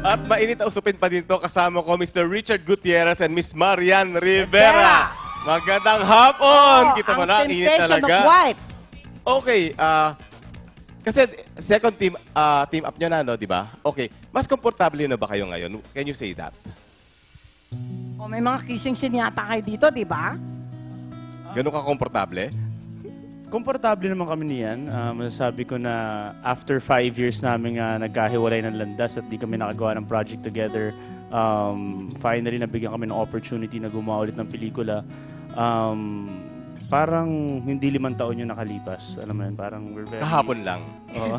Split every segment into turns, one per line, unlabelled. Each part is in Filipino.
At mainit na usapin pa dito, kasama ko Mr. Richard Gutierrez and Miss Marian Rivera. Magandang hapon! Kita mo na, init talaga. Okay, kasi second team up nyo na, no, di ba? Okay, mas komportable na ba kayo ngayon? Can you say that?
Oh, may mga kissing scene yata kayo dito, di ba?
Ganun ka komportable?
Komportable naman kami niyan. Masasabi ko na after 5 years namin nagkahiwalay ng landas at di kami nakagawa ng project together, finally nabigyan kami ng opportunity na gumawa ulit ng pelikula. Parang hindi 5 taon yung nakalipas. Alam mo yun, parang we're very...
Kahapon lang.
Oo.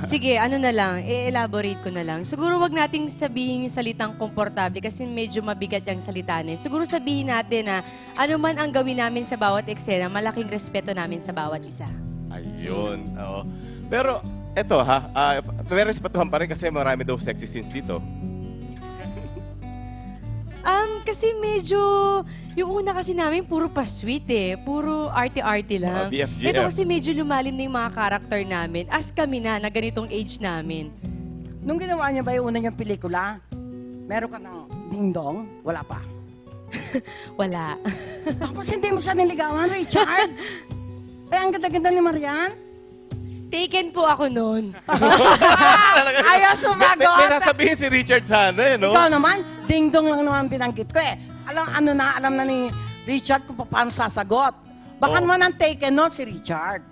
Sige, ano na lang, i-elaborate ko na lang. Siguro wag nating sabihin yung salitang komportable kasi medyo mabigat yung salita niya. Siguro sabihin natin na ano man ang gawin namin sa bawat eksena, malaking respeto namin sa bawat isa.
Ayun, oo. Pero, eto ha, may respetuhan pa rin kasi marami daw sexy scenes dito.
Kasi medyo, yung una kasi namin puro pa-sweet eh. Puro arty-arty lang.
BFGM.
Ito kasi medyo lumalim na yung mga karakter namin. As kami na ganitong age namin.
Nung ginawa niya ba yung una niyang pelikula, meron ka ng ding-dong? Wala pa.
Wala.
Tapos hindi mo siya niligawan, Richard? Ay, ang ganda-ganda ni Marian.
Taken po ako noon.
Ayaw sumagot.
May sasabihin si Richard sana eh, no?
Ikaw naman, ding-dong lang naman binanggit ko eh. Alam na ni Richard kung paano sasagot. Baka naman ang taken noon si Richard.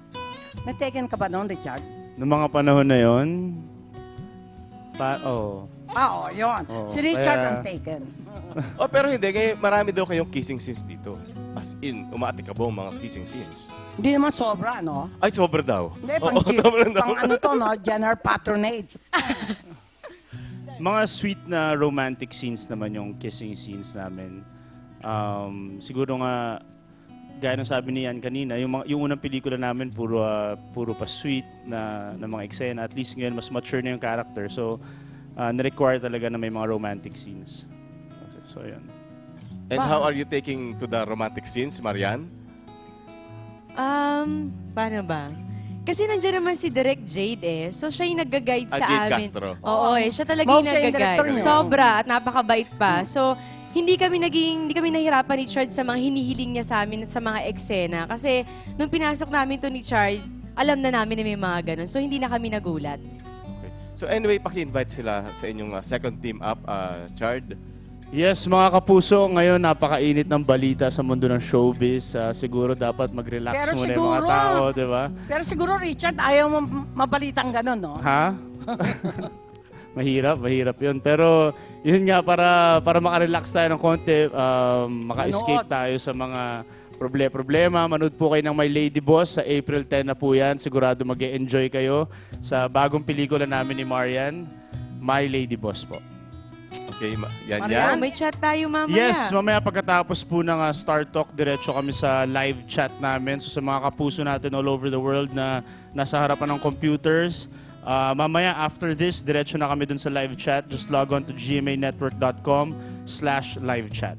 May taken ka ba noon, Richard?
Noong mga panahon na yon, oo.
Yun.
Oo,
Si Richard
kaya-
ang taken.
Oh, pero hindi, ngayon marami daw kayong kissing scenes dito. As in, umaatikabo ang mga kissing scenes.
Hindi naman sobra, no?
Ay, sobra daw.
Hindi, pang,
Oo, sobra daw.
pang ano to, no? General patronage.
Mga sweet na romantic scenes naman yung kissing scenes namin. Siguro nga, gaya ng sabi ni Ian kanina, yung unang pelikula namin puro pa sweet na mga eksena. At least ngayon, mas mature na yung character. So, na-require talaga na may mga romantic scenes. So, yan.
And how are you taking to the romantic scenes, Marian?
Paano ba? Kasi nandiyan naman si Direk Jade eh. So siya yung nag-guide sa
Jade
amin.
Castro.
Oo siya talaga
Ma'am,
yung
siya yung director
nag-guide.
niyo.
Sobra at napakabait pa. So hindi kami nahihirapan ni Chard sa mga hinihiling niya sa amin sa mga eksena. Kasi nung pinasok namin to ni Chard, alam na namin na may mga ganun. So hindi na kami nagulat.
Okay. So anyway, paki-invite sila sa inyong second team up, Chard.
Yes, mga kapuso, ngayon napakainit ng balita sa mundo ng showbiz. Siguro dapat mag-relax
Pero
muna yung
siguro-
mga tao, di ba?
Pero siguro, Richard, ayaw mo mabalitang gano'n, no?
Ha? mahirap yun. Pero yun nga, para makarelax tayo ng konti, maka-escape tayo sa mga problema. Manood po kayo ng My Lady Boss sa April 10 na po yan. Sigurado mag-e-enjoy kayo sa bagong pelikula namin ni Marian, My Lady Boss po.
Okay, yan.
Marian?
May chat tayo mamaya.
Yes, mamaya pagkatapos po ng Star Talk, diretso kami sa live chat namin. So sa mga kapuso natin all over the world na nasa harapan ng computers, mamaya after this, diretso na kami dun sa live chat. Just log on to gmanetwork.com/livechat.